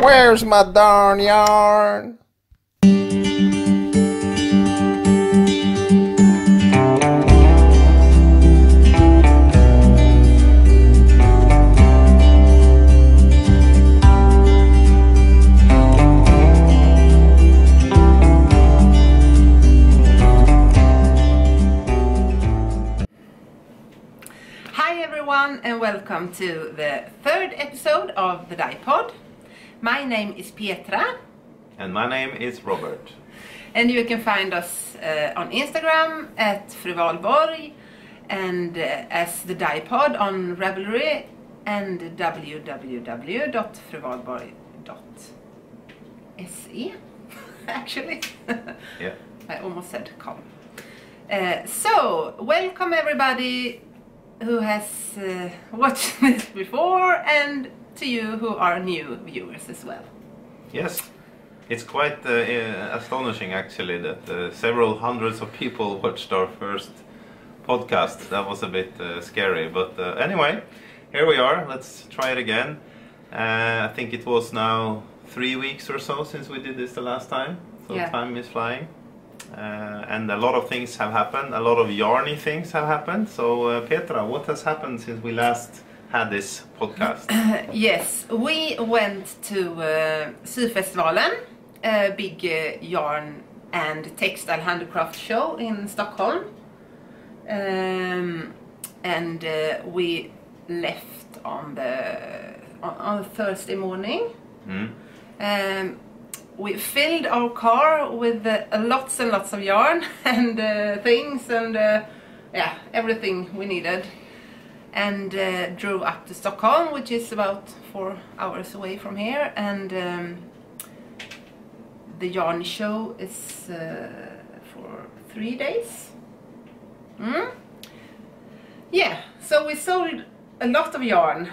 Where's my darn yarn? And welcome to the third episode of the Dyepod. My name is Petra. And my name is Robert. And you can find us on Instagram at Fru Valborgs and as the Dyepod on Ravelry and www.fruvalborg.se actually. Yeah. I almost said com. So, welcome everybody who has watched this before, and to you who are new viewers as well. Yes, it's quite astonishing actually that several hundreds of people watched our first podcast. That was a bit scary, but anyway, here we are. Let's try it again. I think it was now 3 weeks or so since we did this the last time, so yeah. Time is flying. And a lot of things have happened, a lot of yarny things have happened. So Petra, what has happened since we last had this podcast? Yes, we went to Syfestivalen, a big yarn and textile handicraft show in Stockholm. And we left on Thursday morning. We filled our car with lots and lots of yarn and things and yeah, everything we needed, and drove up to Stockholm, which is about 4 hours away from here. And the yarn show is for 3 days. Yeah, so we sold a lot of yarn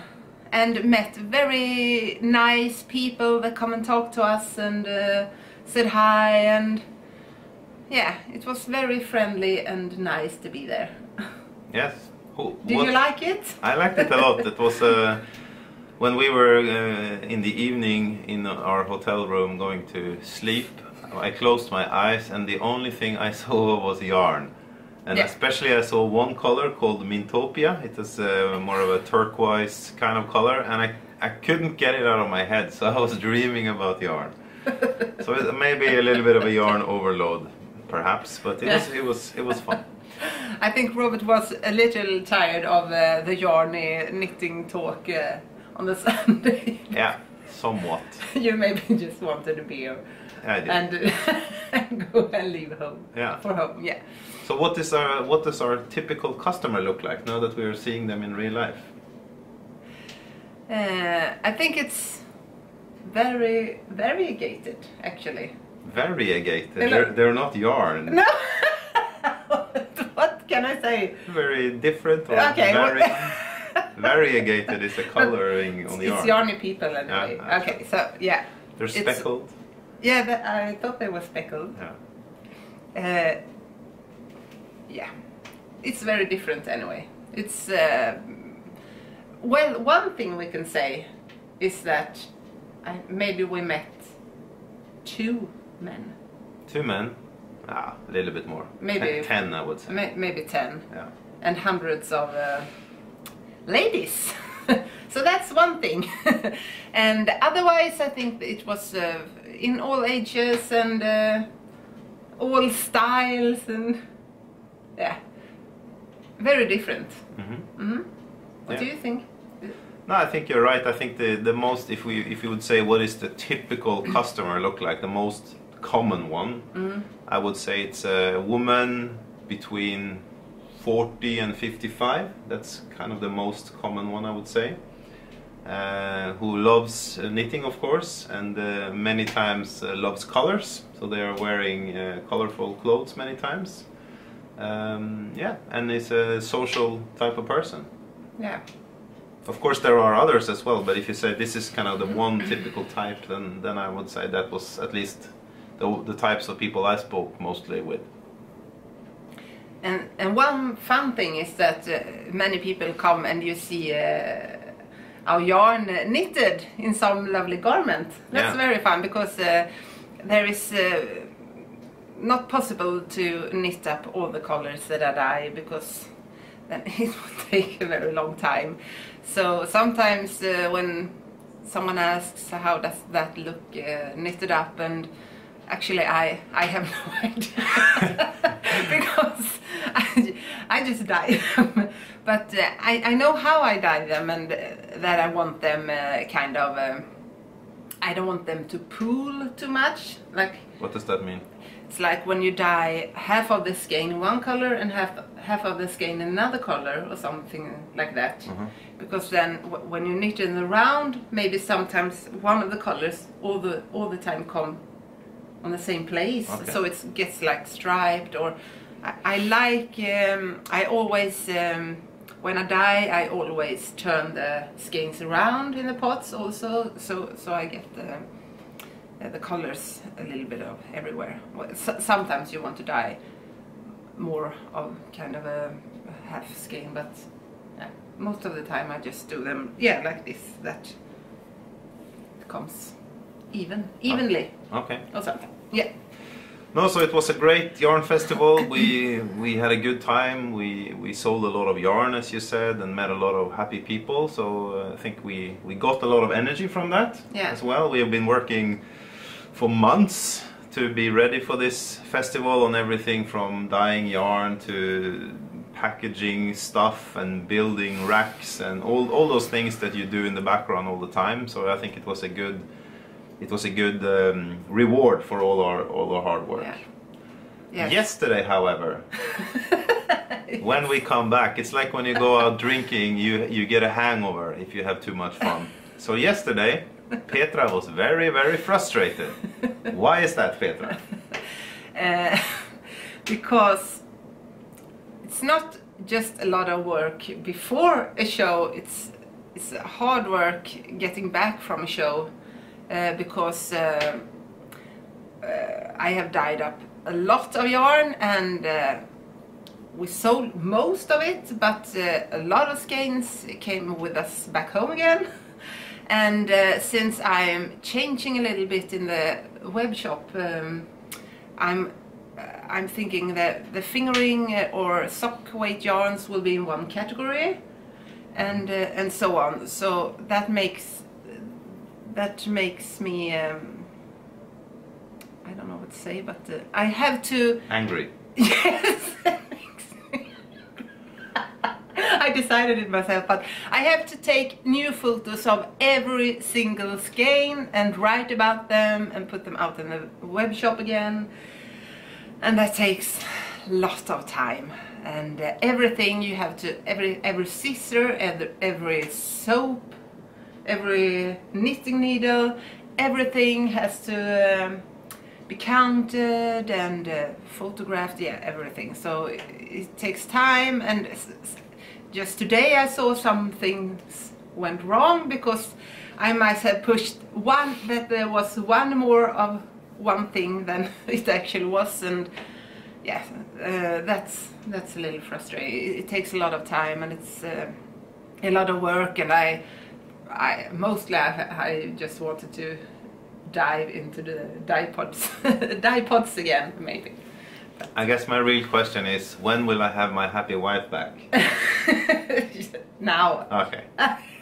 and met very nice people that come and talk to us and said hi, and yeah, it was very friendly and nice to be there. Yes. Did you like it? I liked it a lot. It was when we were in the evening in our hotel room going to sleep, I closed my eyes and the only thing I saw was yarn. And yeah. Especially I saw one color called Mintopia. It is more of a turquoise kind of color, and I couldn't get it out of my head, so I was dreaming about yarn. So it maybe a little bit of a yarn overload, perhaps, but it was fun. I think Robert was a little tired of the yarny knitting talk on the Sunday. Yeah, somewhat. You maybe just wanted a beer. I did. And go and leave home. Yeah. For home, yeah. So what does our typical customer look like now that we are seeing them in real life? I think it's very variegated, actually. Variegated? They're not yarn. No. What can I say? Very different. Or okay. Variegated is a coloring on the yarn. It's yarny people anyway. Yeah, okay, so yeah. They're speckled. Yeah, I thought they were speckled. Yeah. Yeah, it's very different anyway. It's well, one thing we can say is that maybe we met 2 men. 2 men? Ah, a little bit more. Maybe 10, I would say. Maybe 10. Yeah. And hundreds of ladies. So that's one thing. And otherwise, I think it was in all ages and all styles, and yeah, very different. What do you think? No, I think you're right. I think the most, if you would say what is the typical customer look like, the most common one, I would say it's a woman between 40 and 55. That's kind of the most common one, I would say. Who loves knitting, of course, and many times loves colors, so they are wearing colorful clothes many times. Yeah, and is a social type of person. Yeah. Of course there are others as well, but if you say this is kind of the one typical type, then I would say that was at least the types of people I spoke mostly with. And one fun thing is that many people come and you see our yarn knitted in some lovely garment. That's very fun, because there is not possible to knit up all the colors that I dye, because then it would take a very long time. So sometimes when someone asks how does that look knitted up, and actually I have no idea because I just dye them. But I know how I dye them, and that I want them kind of I don't want them to pool too much. Like, what does that mean? It's like when you dye half of the skein in one color and half of the skein in another color, or something like that. Because then when you knit in the round, maybe sometimes one of the colors all the time come on the same place. Okay. So it gets like striped. Or I like I always when I dye, I always turn the skeins around in the pots also, so I get the colors a little bit of everywhere. Well, sometimes you want to dye more of kind of a half skein, but most of the time I just do them like this, that it comes evenly. Okay. Or something. No, so it was a great yarn festival. We had a good time. We sold a lot of yarn, as you said, and met a lot of happy people. So I think we got a lot of energy from that as well. We have been working for months to be ready for this festival, on everything from dyeing yarn to packaging stuff and building racks and all those things that you do in the background all the time. So I think it was a good reward for all our hard work. Yesterday, however, when we come back, it's like when you go out drinking, you get a hangover if you have too much fun. So yesterday, Petra was very, very frustrated. Why is that, Petra? Because it's not just a lot of work before a show, it's hard work getting back from a show. Because I have dyed up a lot of yarn, and we sold most of it, but a lot of skeins came with us back home again. And since I'm changing a little bit in the web shop, I'm thinking that the fingering or sock weight yarns will be in one category, and so on. So that makes me I don't know what to say, but I have to... Angry. Yes, that makes me... I decided it myself, but I have to take new photos of every single skein and write about them and put them out in the web shop again, and that takes a lot of time. And everything you have to, every scissor, every soap, every knitting needle, everything has to be counted and photographed, everything. So it takes time, and just today I saw some things went wrong, because I might have pushed that there was one more of one thing than it actually was, and that's a little frustrating. It takes a lot of time, and it's a lot of work, and I just wanted to dive into the Dyepods again, maybe. I guess my real question is, when will I have my happy wife back? Now. Okay.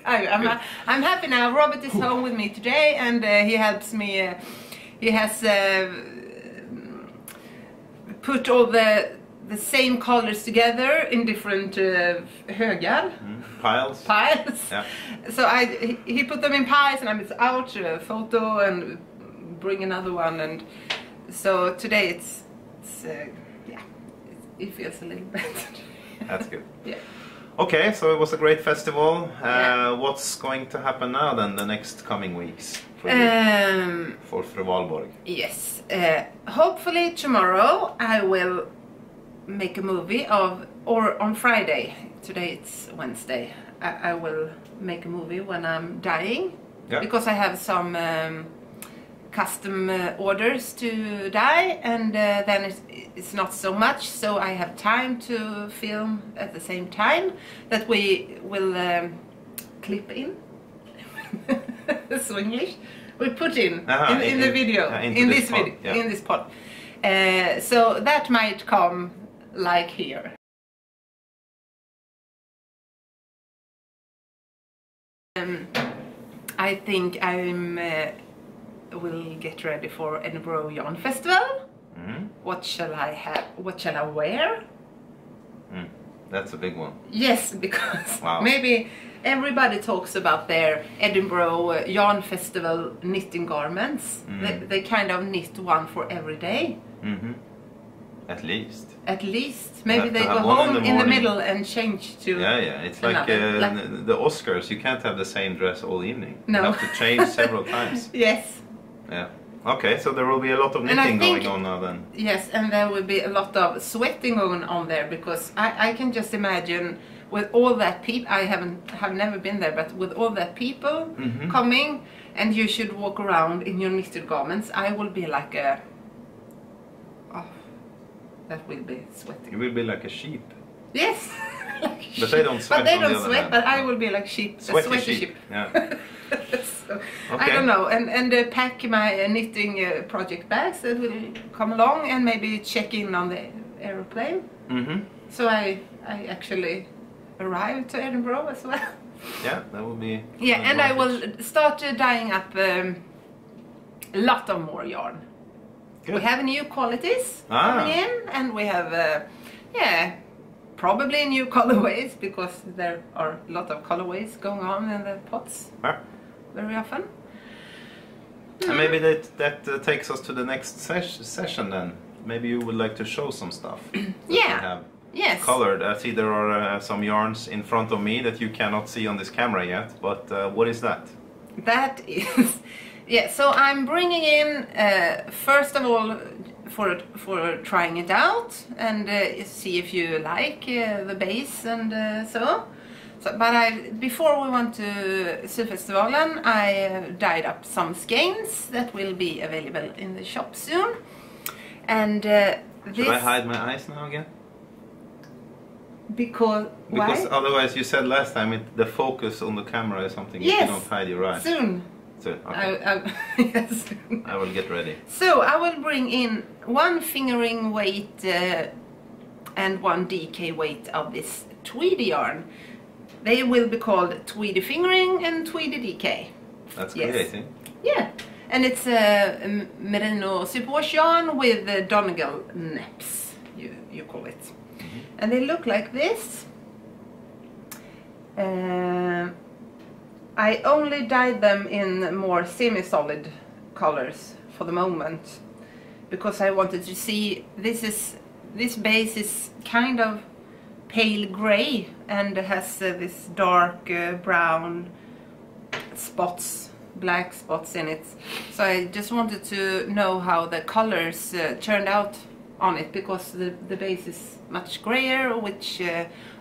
I'm happy now. Robert is home with me today, and he helps me. He has put all the same colors together in different högar. Piles. Yeah. So he put them in piles, and I was out a photo and bring another one, and so today it feels a little better. That's good. Yeah. Okay, so it was a great festival. What's going to happen now then, the next coming weeks for you, for Fru Valborg? Yes, hopefully tomorrow I will make a movie or on Friday. Today it's Wednesday. I will make a movie when I'm dyeing, because I have some custom orders to dye, and then it's not so much, so I have time to film at the same time that we will clip in Swinglish, we put in in the video, in this pod, video, in this pod. So that might come like here. I think I'm will get ready for Edinburgh Yarn Festival. What shall I have? What shall I wear? That's a big one. Yes, because wow. Maybe everybody talks about their Edinburgh Yarn Festival knitting garments. They kind of knit one for every day. At least. At least. Maybe they go home in the middle and change to Yeah, it's like the Oscars. You can't have the same dress all evening. No. You have to change several times. Yes. Yeah. Okay, so there will be a lot of knitting going on now then. Yes, and there will be a lot of sweating going on there, because I can just imagine with all that people, have never been there, but with all that people coming, and you should walk around in your knitted garments, I will be like a... that will be sweating. You will be like a sheep. Yes. Like but they don't sweat. But they don't sweat, but I will be like sheep. Sweaty sheep. Yeah. So, okay. I don't know, and pack my knitting project bags that will come along, and maybe check in on the aeroplane. So I actually arrived to Edinburgh as well. Yeah, that will be. Yeah, and I will start dyeing up a lot of more yarn. Good. We have new qualities coming in, and we have probably new colorways, because there are a lot of colorways going on in the pots very often. And maybe that takes us to the next session then. Maybe you would like to show some stuff. Yes. Colored. I see there are some yarns in front of me that you cannot see on this camera yet, but what is that? That is... Yeah, so I'm bringing in, first of all, for trying it out and see if you like the base and so. But before we went to Syfestivalen, I dyed up some skeins that will be available in the shop soon. And Should I hide my eyes now again? Because why? Otherwise, you said last time the focus on the camera is something you cannot hide your eyes. Soon. Okay. Yes. I will get ready. So I will bring in one fingering weight and one DK weight of this tweedy yarn. They will be called Tweedy Fingering and Tweedy DK. That's creative. Yeah, and it's a merino superwash yarn with Donegal neps, you call it. And they look like this. I only dyed them in more semi-solid colors for the moment, because I wanted to see, this base is kind of pale grey and has this dark brown spots, black spots in it. So I just wanted to know how the colors turned out on it, because the base is much grayer, which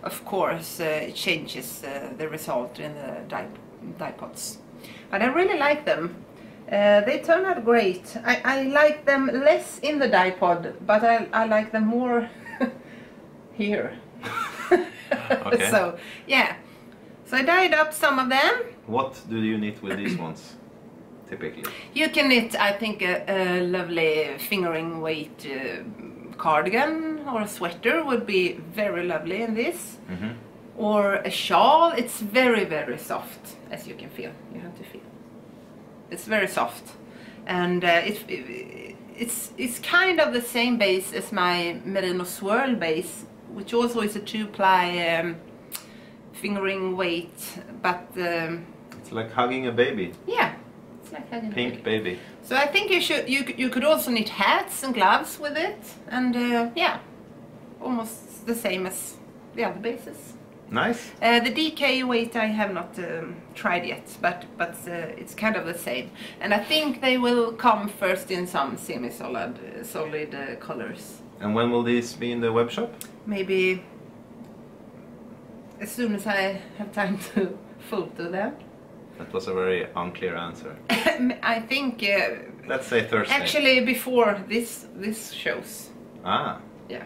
of course changes the result in the dye pots. But I really like them. They turn out great. I like them less in the dye pod, but I like them more here. Okay. So yeah, so I dyed up some of them. What do you knit with these ones typically? You can knit, I think, a lovely fingering weight cardigan or a sweater would be very lovely in this. Or a shawl. It's very, very soft, as you can feel. You have to feel. It's very soft, and it's kind of the same base as my merino swirl base, which also is a 2-ply fingering weight, but it's like hugging a baby. Yeah, it's like hugging pink a baby. baby. So I think you could also knit hats and gloves with it, and yeah, almost the same as the other bases. Nice. The DK weight I have not tried yet, but it's kind of the same. And I think they will come first in some semi-solid colors. And when will these be in the web shop? Maybe as soon as I have time to photo them. That was a very unclear answer. I think... let's say Thursday. Actually before this shows. Ah. Yeah.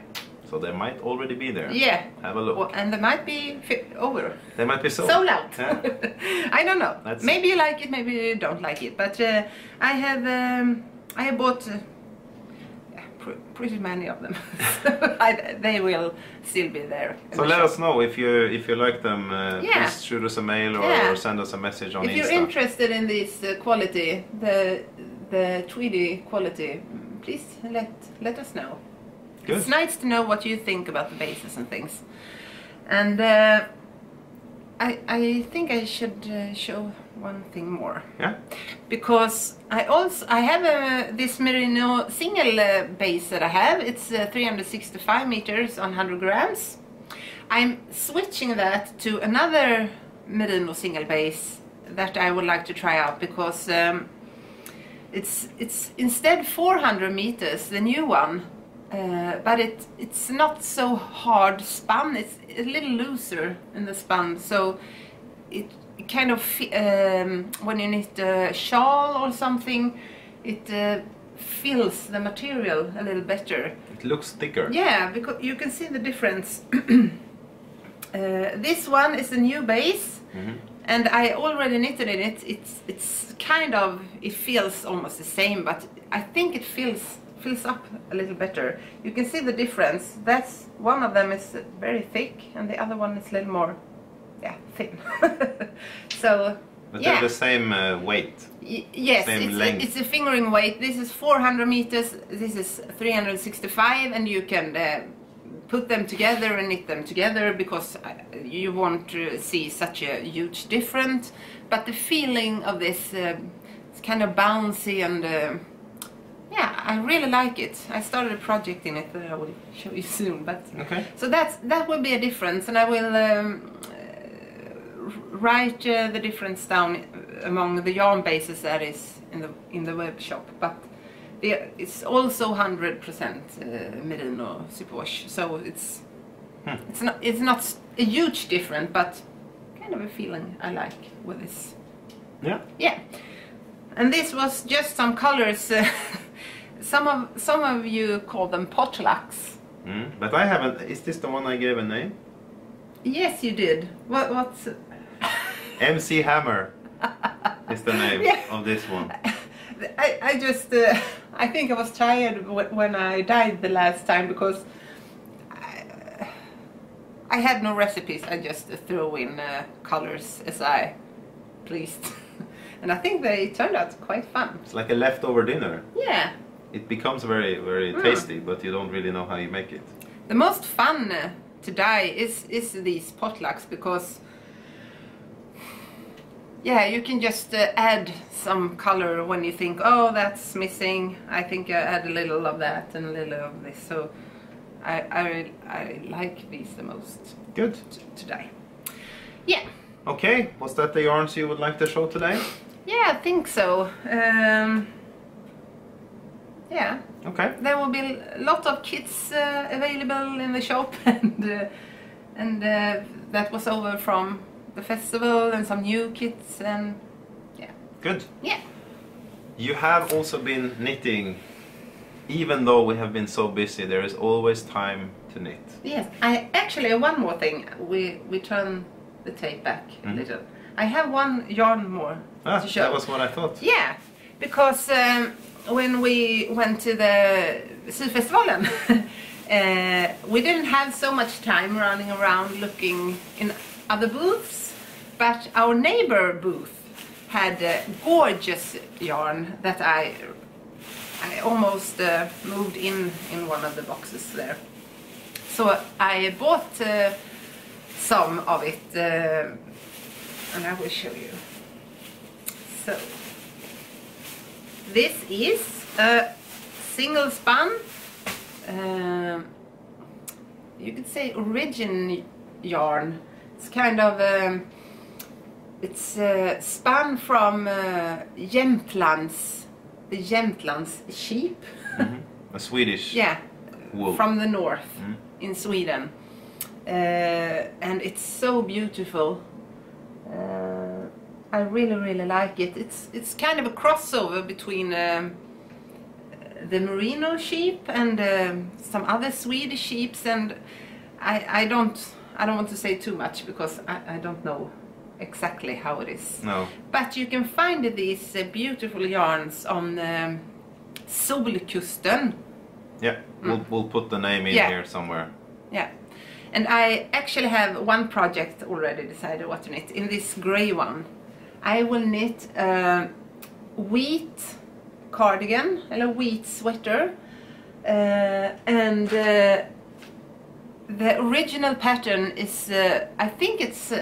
So they might already be there. Yeah. Have a look. Well, and they might be over. They might be sold. Sold out. Yeah. I don't know. That's maybe you like it, maybe you don't like it. But I have bought pretty many of them. They will still be there. So let us know if you like them. Just shoot us a mail or send us a message on Insta. If you're interested in this quality, the tweedy quality, please let us know. Good. It's nice to know what you think about the bases and things. And I think I should show one thing more. Yeah. Because I have this merino single base that I have. It's 365 meters on 100 grams. I'm switching that to another merino single base that I would like to try out, because it's instead 400 meters, the new one. But it's not so hard spun. It's a little looser in the spun, so it kind of when you knit a shawl or something, it fills the material a little better. It looks thicker. Yeah, because you can see the difference. This one is a new base, and I already knitted in it. It's kind of, it feels almost the same, but I think it fills up a little better. You can see the difference. That's one of them is very thick, and the other one is a little more, thin. So, but they're the same weight. Yes, same length. It's a fingering weight. This is 400 meters. This is 365, and you can put them together and knit them together, because you won't see such a huge difference. But the feeling of this, it's kind of bouncy and. Yeah, I really like it. I started a project in it that I will show you soon. But okay. So that will be a difference, and I will write the difference down among the yarn bases that is in the web shop. But it's also 100% merino superwash, so it's not a huge difference, but kind of a feeling I like with this. Yeah. Yeah. And this was just some colors. Some of you call them potlucks. But I haven't. Is this the one I gave a name? Yes, you did. What's MC Hammer is the name of this one. I just I think I was tired when I dyed the last time, because I had no recipes. I just threw in colors as I pleased. And I think they turned out quite fun. It's like a leftover dinner. Yeah. It becomes very, very tasty, but you don't really know how you make it. The most fun to dye is these potlucks, because you can just add some color when you think, oh, that's missing. I think I add a little of that and a little of this. So I like these the most. Good. To dye. Yeah. Okay, was that the yarns you would like to show today? Yeah, I think so. Yeah. Okay. There will be a lot of kits available in the shop, and that was over from the festival, and some new kits, and yeah. Good. Yeah. You have also been knitting, even though we have been so busy. There is always time to knit. Yes. I actually, one more thing. We turn the tape back a little. I have one yarn more to show. That was what I thought. Yeah, because when we went to the Syfestivalen, we didn't have so much time running around looking in other booths, but our neighbor booth had gorgeous yarn that I almost moved in one of the boxes there. So I bought some of it, and I will show you. So this is a single spun, you could say origin yarn. It's kind of it's spun from Jämtlands, the Jämtlands sheep. A Swedish wool. From the north in Sweden, and it's so beautiful. I really like it. It's kind of a crossover between the merino sheep and some other Swedish sheeps, and I don't want to say too much because I don't know exactly how it is. No. But you can find these beautiful yarns on Solkusten. Yeah, we'll put the name in here somewhere. Yeah, and I actually have one project already decided what to knit. In this grey one, I will knit a wheat cardigan, a wheat sweater, and the original pattern is, I think it's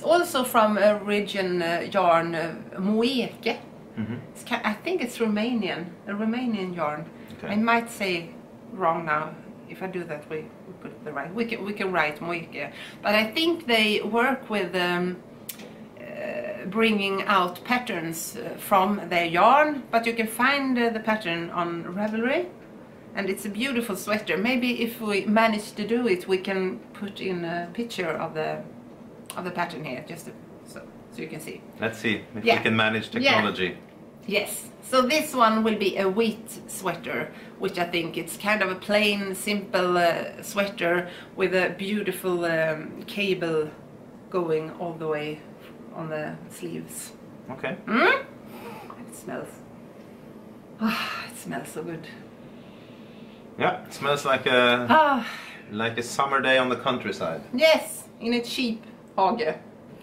also from a region yarn, Moeke. I think it's Romanian, a Romanian yarn. Okay. I might say wrong now. If I do that, we put it the right. We can write Moeke, but I think they work with bringing out patterns from their yarn. But you can find the pattern on Ravelry, and it's a beautiful sweater. Maybe if we manage to do it, we can put in a picture of the pattern here, just so you can see. Let's see if we can manage technology. Yeah. Yes, so this one will be a wheat sweater, which I think it's kind of a plain, simple sweater with a beautiful cable going all the way on the sleeves. Okay. It smells. It smells so good. Yeah, it smells like a summer day on the countryside. Yes, in a cheap Hoge.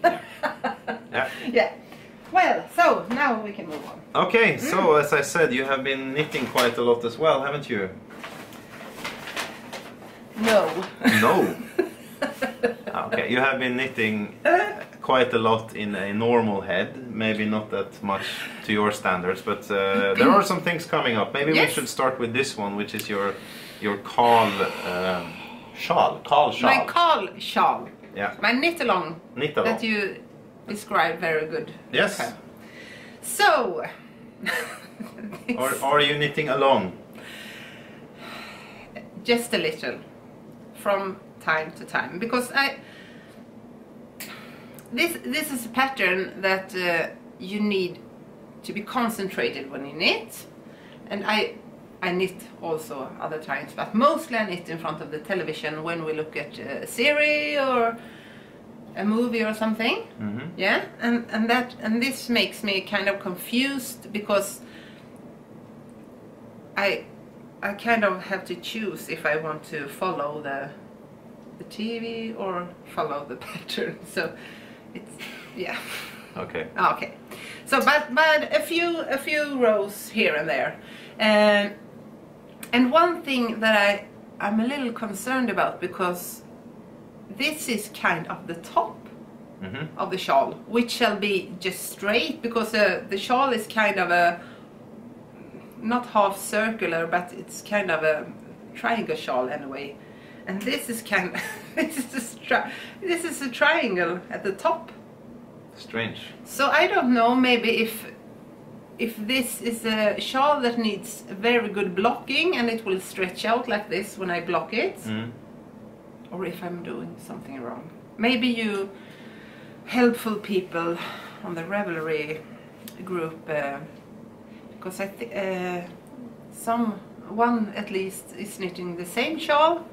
Yeah. Yeah. Well, so now we can move on. Okay, so as I said, you have been knitting quite a lot as well, haven't you? No. No. Okay, you have been knitting quite a lot in a normal head, maybe not that much to your standards, but there are some things coming up. Maybe we should start with this one, which is your Cowl shawl. Cowl shawl. My Cowl shawl. Yeah. My knit-along. Knit-along. That you described very good. Yes. Okay. So. Or are you knitting along? Just a little. From time to time. Because this is a pattern that you need to be concentrated when you knit. And I knit also other times, but mostly I knit in front of the television when we look at a series or a movie or something. Yeah, and this makes me kind of confused because I kind of have to choose if I want to follow the TV or follow the pattern. So it's Okay. Okay. So but a few rows here and there. And one thing that I'm a little concerned about, because this is kind of the top of the shawl, which shall be just straight, because the shawl is kind of a not half circular, but it's kind of a triangle shawl anyway. And this is kind of this is a triangle at the top. Strange. So I don't know, maybe if this is a shawl that needs very good blocking and it will stretch out like this when I block it, or if I'm doing something wrong. Maybe you helpful people on the Ravelry group, because I think someone at least is knitting the same shawl.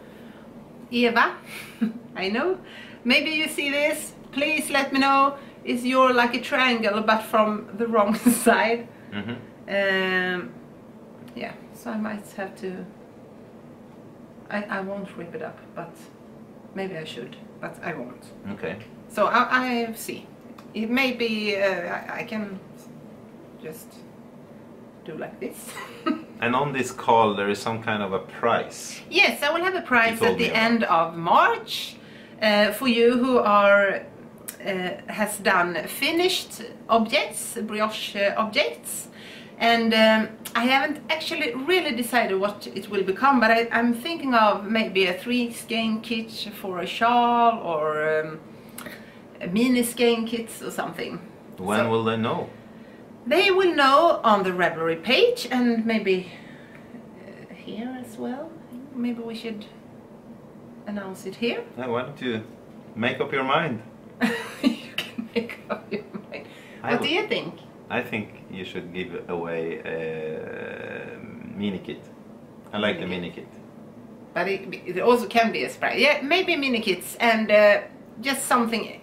Eva, I know. Maybe you see this. Please let me know. Is your like a triangle but from the wrong side? Yeah, so I might have to. I won't rip it up, but maybe I should, but I won't. Okay. So I see. It may be I can just do like this. And on this call there is some kind of a price. Yes, I will have a prize at the end of March for you who are has done finished objects, brioche objects, and I haven't actually really decided what it will become, but I'm thinking of maybe a 3 skein kit for a shawl, or a mini skein kits or something. When will they know? They will know on the Ravelry page, and maybe here as well. Maybe we should announce it here. Yeah, why don't you make up your mind? You can make up your mind. What do you think? I think you should give away Mini kit. I like the mini kit. But it also can be a spray. Yeah, maybe mini kits and just something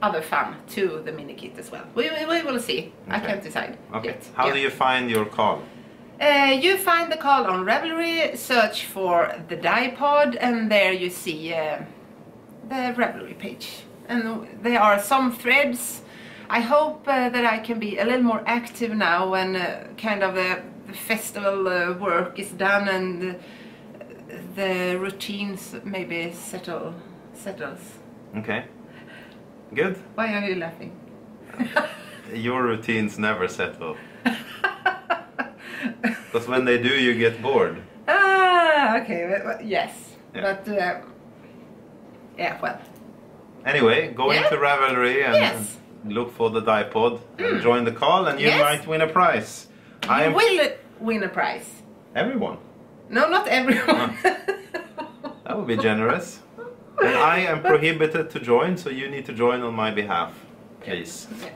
other fun to the mini kit as well. We will see. Okay. I can't decide yet. How do you find your Cowl? You find the Cowl on Ravelry, search for the Dyepod, and there you see the Ravelry page. And there are some threads. I hope that I can be a little more active now when kind of the festival work is done and the routines maybe settles. Okay. Good. Why are you laughing? Your routines never settle. Because when they do, you get bored. Ah, okay. Yes. Yeah. But yeah, well. Anyway, go into Ravelry and look for the Dyepod and join the Cowl, and you might win a prize. You will win a prize. Everyone. No, not everyone. That would be generous. And I am prohibited to join, so you need to join on my behalf, please. Yeah.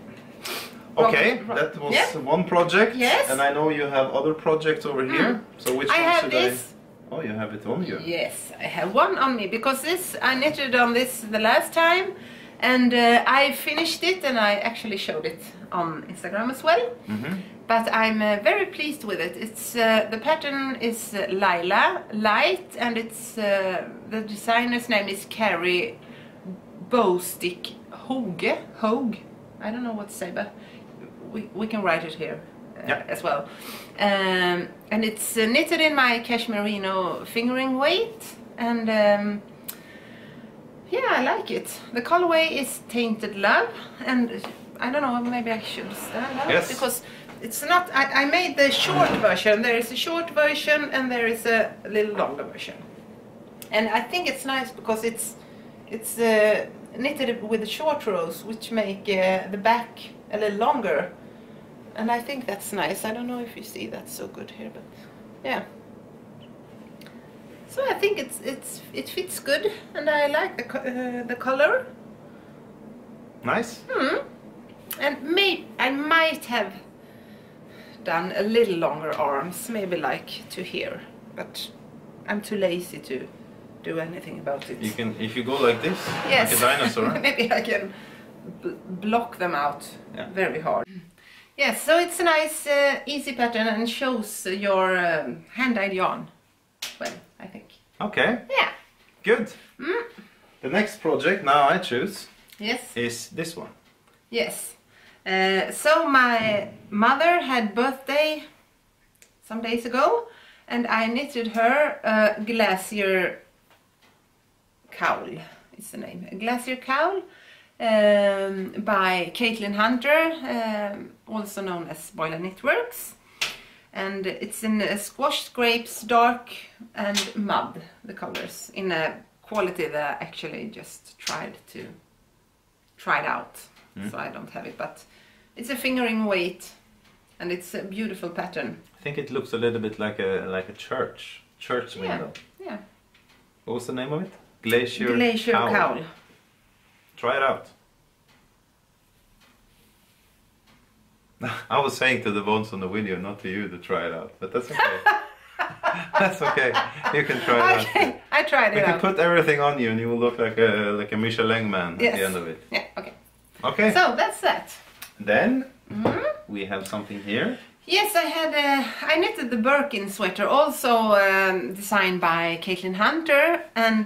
Okay, that was one project. Yes. And I know you have other projects over here. So which one should this. Oh, you have it on you. Yes, I have one on me because this I knitted on this the last time, and I finished it and I actually showed it on Instagram as well. But I'm very pleased with it. It's the pattern is Laila light, and it's the designer's name is Carrie Bostick Hoge. I don't know what to say, but we can write it here as well. And it's knitted in my cashmerino fingering weight, and yeah, I like it. The colorway is Tainted Love, and I don't know, maybe I should stand up because it's not. I made the short version. There is a short version and there is a little longer version, and I think it's nice because it's knitted with the short rows, which make the back a little longer, and I think that's nice. I don't know if you see that so good here, but yeah. So I think it fits good, and I like the color. Nice. And I might have done a little longer arms, maybe like to here, but I'm too lazy to do anything about it. You can, if you go like this, like a dinosaur. Maybe I can block them out very hard. Yes, so it's a nice easy pattern and shows your hand-dyed yarn well, I think. Okay. Yeah. Good. The next project now I choose is this one. Yes. So my mother had birthday some days ago, and I knitted her a Glacier Cowl, is the name. A Glacier Cowl by Caitlin Hunter, also known as Boiler Knitworks. And it's in squash, scrapes, dark and mud, the colors, in a quality that I actually just tried out. So I don't have it, but it's a fingering weight and it's a beautiful pattern. I think it looks a little bit like a church window. Yeah. What was the name of it? Glacier Cowl. Try it out. I was saying to the ones on the video, not to you, to try it out, but that's okay. That's okay. You can try it out. Okay, I tried it out. We can put everything on you, and you will look like a Michelin man at the end of it. Yeah. Okay. Okay. So that's that. Then we have something here. Yes, I knitted the Birkin sweater, also designed by Caitlin Hunter, and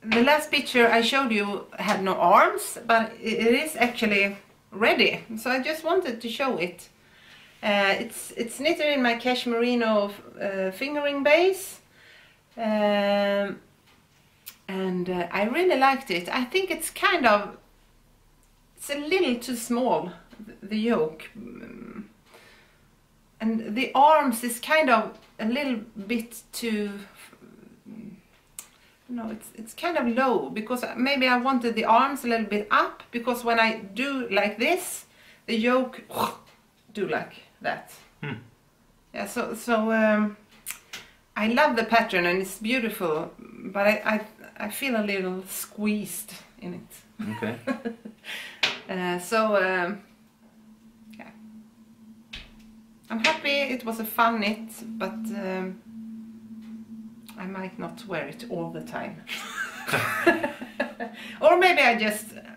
the last picture I showed you had no arms, but it is actually ready. So I just wanted to show it. It's knitted in my cashmerino fingering base, and I really liked it. I think it's a little too small, the yoke. And the arms is kind of a little bit too, no, it's kind of low, because maybe I wanted the arms a little bit up, because when I do like this, the yoke do like that. Yeah, so I love the pattern and it's beautiful, but I feel a little squeezed in it. Okay. Yeah. I'm happy say it was a fun knit, but I might not wear it all the time. Or maybe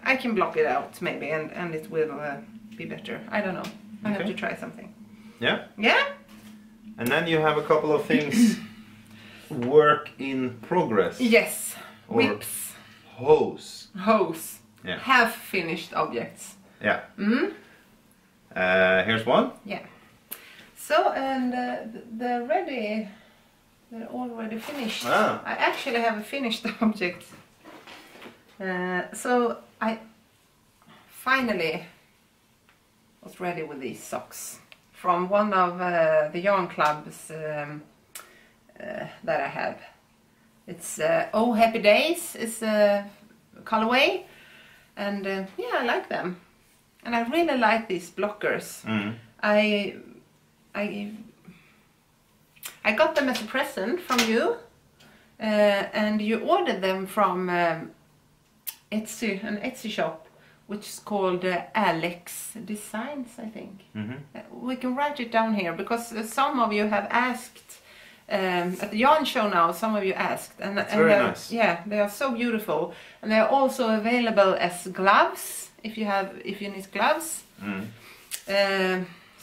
I can block it out maybe, and it will be better. I don't know. I have to try something. Yeah? Yeah? And then you have a couple of things. Work in progress. Yes. Or Whips. Hose. Hose. Yeah. Half finished objects. Yeah. Mm? Here's one. Yeah. So, and they're already finished. Ah. I actually have a finished object. So I finally was ready with these socks from one of the yarn clubs that I have. It's Oh Happy Days is a colorway, and yeah, I like them, and I really like these blockers. Mm. I got them as a present from you, and you ordered them from Etsy, an Etsy shop, which is called Alex Designs, I think. Mm-hmm. We can write it down here because some of you have asked at the yarn show now. Some of you asked, and very nice. Yeah, they are so beautiful, and they are also available as gloves if you need gloves. Mm.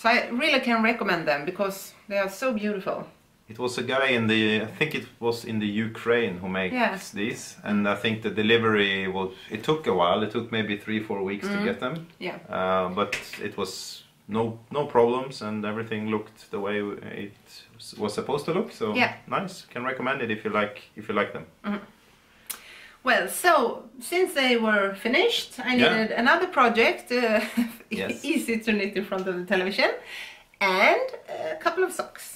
So I really can recommend them because they are so beautiful. It was a guy I think it was in the Ukraine who makes these, and I think the delivery it took a while. It took maybe 3-4 weeks to get them. Yeah. But it was no problems, and everything looked the way it was supposed to look. So nice. Can recommend it if you like them. Mm-hmm. Well, so since they were finished, I needed another project, easy to knit in front of the television, and a couple of socks.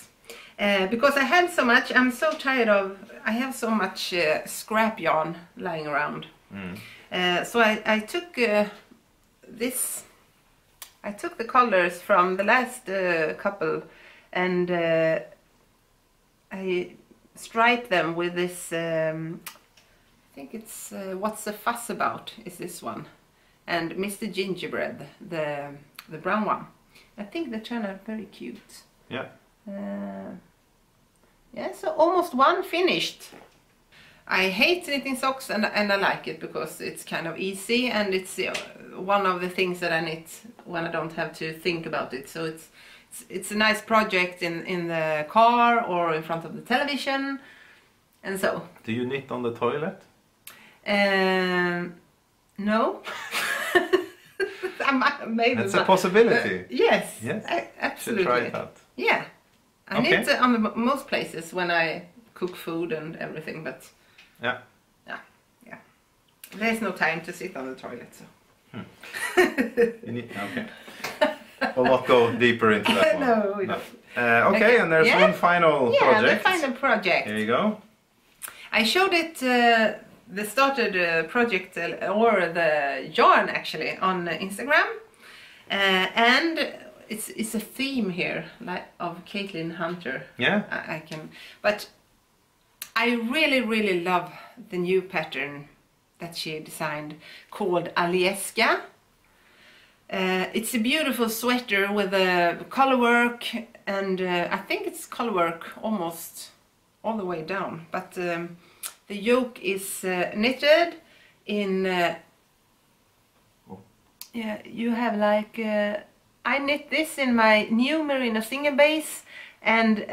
Because I had so much, I have so much scrap yarn lying around. Mm. So I took I took the colors from the last couple, and I striped them with this, I think it's What's the Fuss About is this one, and Mr. Gingerbread, the brown one. I think they turn out very cute. Yeah. Yeah, so almost one finished. I hate knitting socks, and I like it because it's kind of easy, and it's one of the things that I knit when I don't have to think about it. So it's a nice project in the car or in front of the television, and so. Do you knit on the toilet? No. Maybe. That's a possibility. Yes. Yes. Absolutely. Should try it out. Yeah. I knit on most places when I cook food and everything, but yeah. There's no time to sit on the toilet, so. Okay. We'll not go deeper into that one. No, we don't. Okay, and there's one final project. Yeah, the final project. Here you go. I showed it, the started project, or the yarn actually, on Instagram, and it's a theme here, like of Caitlin Hunter. Yeah. I can, but I really love the new pattern that she designed called Alyeska. It's a beautiful sweater with a color work, and I think it's color work almost all the way down, but the yoke is knitted in you have like I knit this in my new merino singer base and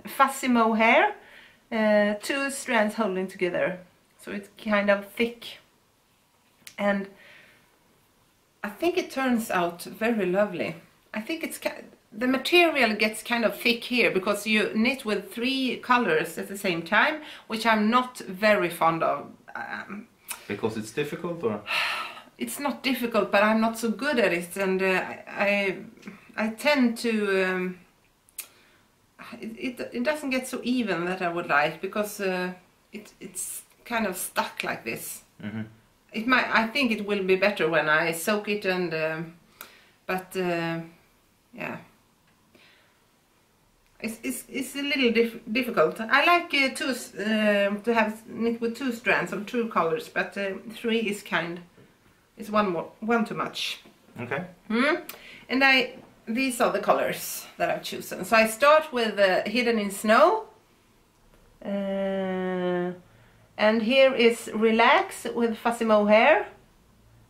fussy mohair, 2 strands holding together, so it's kind of thick, and I think it turns out very lovely. I think it's the material gets kind of thick here because you knit with 3 colors at the same time, which I'm not very fond of. Because it's difficult, or? It's not difficult, but I'm not so good at it, and I tend to it doesn't get so even that I would like, because it's kind of stuck like this. Mm-hmm. I think it will be better when I soak it, and but yeah, it's a little difficult. I like to have knit with 2 strands of 2 colors, but 3 is one too much. Okay. And these are the colors that I've chosen. So I start with Hidden in Snow. And here is Relax with Fuzzy Mohair.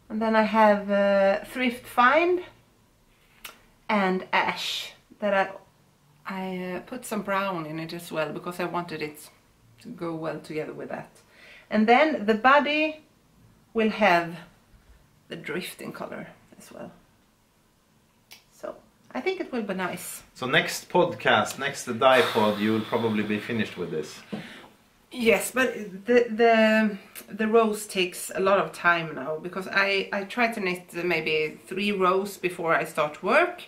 And then I have Thrift Find and Ash that I put some brown in it as well because I wanted it to go well together with that. And then the body will have the drifting color as well. So I think it will be nice. So next podcast, next Dyepod, you will probably be finished with this. Yes, but the rows takes a lot of time now because I try to knit maybe 3 rows before I start work.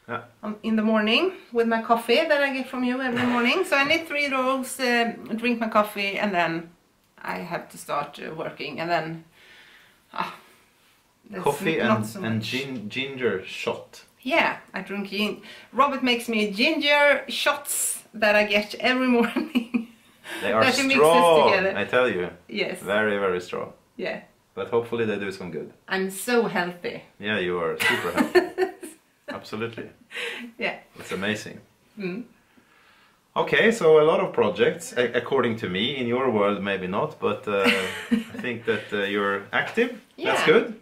Yeah. In the morning with my coffee that I get from you every morning. So I knit 3 rows, drink my coffee, and then I have to start working. And then coffee and ginger shot. Yeah, I drink Robert makes me ginger shots that I get every morning. They are that he strong, mixes together. I tell you. Yes. Very, very strong. Yeah. But hopefully they do some good. I'm so healthy. Yeah, you are super healthy. Absolutely. Yeah. It's amazing. Mm. Okay, so a lot of projects, according to me. In your world, maybe not, but I think that you're active. Yeah. That's good.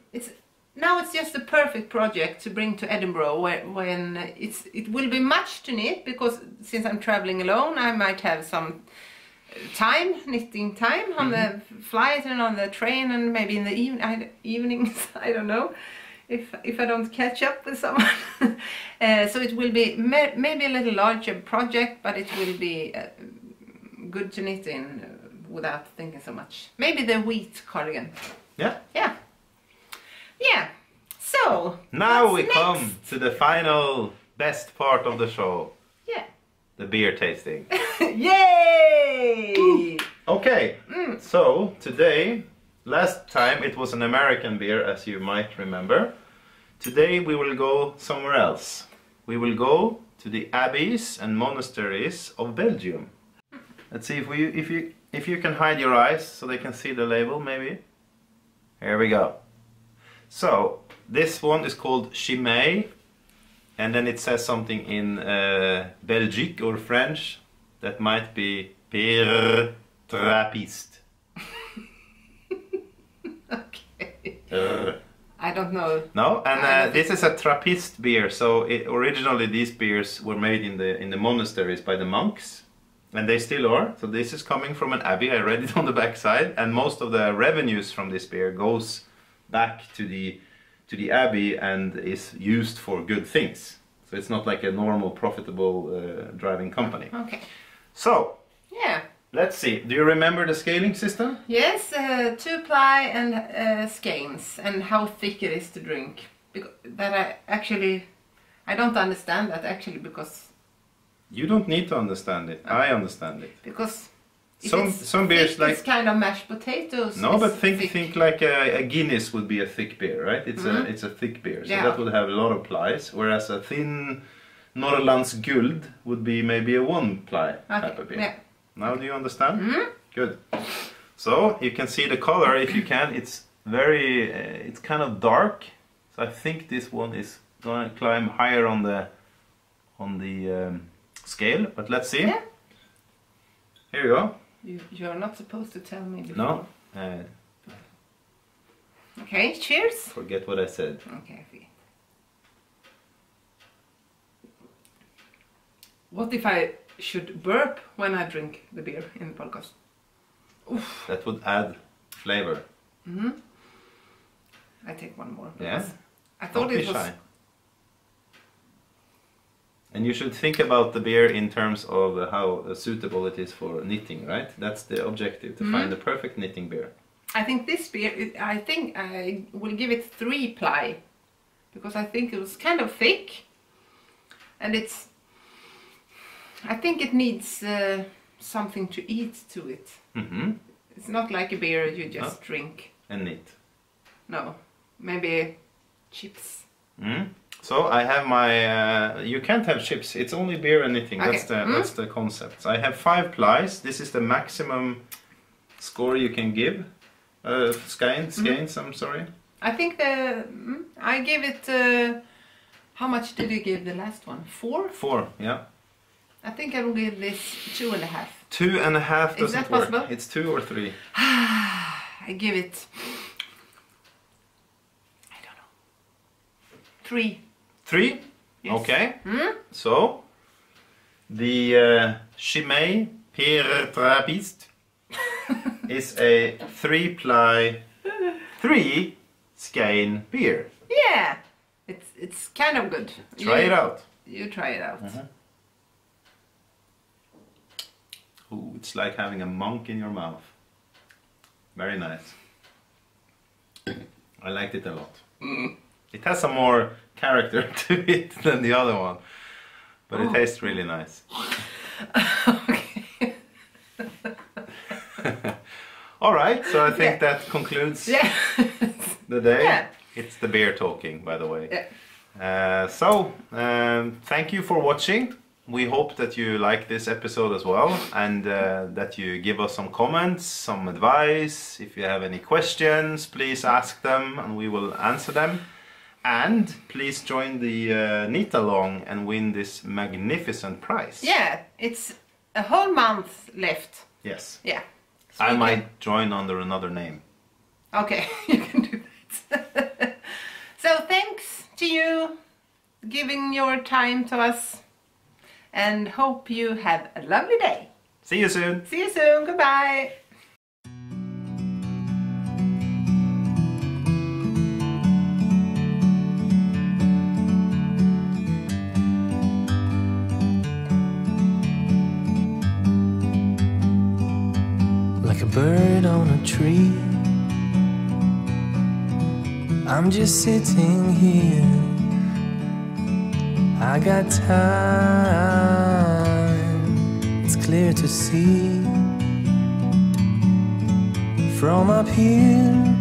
Now it's just a perfect project to bring to Edinburgh when it will be much to knit because since I'm traveling alone, I might have some knitting time on the flight and on the train and maybe in the evenings, I don't know. If I don't catch up with someone. So it will be maybe a little larger project, but it will be good to knit in without thinking so much. Maybe the wheat cardigan. Yeah. Yeah. Yeah. So now we next? come to the final best part of the show. Yeah. The beer tasting. Yay! Okay. So today, last time it was an American beer, as you might remember. Today we will go somewhere else. We will go to the abbeys and monasteries of Belgium. Let's see if you can hide your eyes so they can see the label, maybe. Here we go. So this one is called Chimay, and then it says something in Belgique or French that might be Beer Trappiste. Okay. I don't know. No, and this is a Trappist beer. So originally these beers were made in the monasteries by the monks, and they still are. So this is coming from an abbey. I read it on the back side, and most of the revenues from this beer goes back to the abbey and is used for good things. So it's not like a normal profitable driving company. Okay. So yeah. Let's see. Do you remember the scaling system? Yes, 2-ply and skeins, and how thick it is to drink. Because I don't understand that actually because... You don't need to understand it. I understand it. Because some beers like... It's kind of mashed potatoes. No, but think like a Guinness would be a thick beer, right? It's a thick beer, so that would have a lot of plies, whereas a thin Norrlands Guld would be maybe a 1-ply type of beer. Yeah. Now do you understand? Mm-hmm. Good. So you can see the color if you can. It's very, it's kind of dark. So I think this one is gonna climb higher on the scale. But let's see. Yeah. Here you go. You're not supposed to tell me before. No. Okay. Cheers. Forget what I said. Okay. What if I should burp when I drink the beer in the podcast? Oof. That would add flavor. Mm-hmm. I take one more. Yeah. I thought it was... Shy. And you should think about the beer in terms of how suitable it is for knitting, right? That's the objective, to find the perfect knitting beer. I think this beer, I think I will give it 3-ply. Because I think it was kind of thick. And it's... I think it needs something to eat to it. Mm-hmm. It's not like a beer you just drink. And knit. No, maybe chips. Mm. So I have my... you can't have chips, it's only beer and knitting. Okay. That's the concept. So I have 5 plies. This is the maximum score you can give. Skeins, I'm sorry. I think I give it How much did you give the last one? 4? 4, yeah. I think I will give this 2.5. 2.5 doesn't Is that work. possible? It's 2 or 3. I give it... I don't know. 3. 3? Yes. Okay. Hmm? So, the Chimay Trappist is a 3-ply, 3 skein beer. Yeah, it's kind of good. Try it out. You try it out. Ooh, it's like having a monk in your mouth. Very nice. I liked it a lot. It has some more character to it than the other one, but it tastes really nice. Okay. All right, so I think that concludes the day. Yeah. It's the beer talking, by the way. Yeah. Thank you for watching. We hope that you like this episode as well, and that you give us some comments, some advice. If you have any questions, please ask them and we will answer them. And please join the Knit Along and win this magnificent prize. Yeah, it's a whole month left. Yes. Yeah. So I might join under another name. Okay, you can do that. So thanks to you giving your time to us, and hope you have a lovely day. See you soon. See you soon. Goodbye. Like a bird on a tree, I'm just sitting here. I got time, it's clear to see. From up here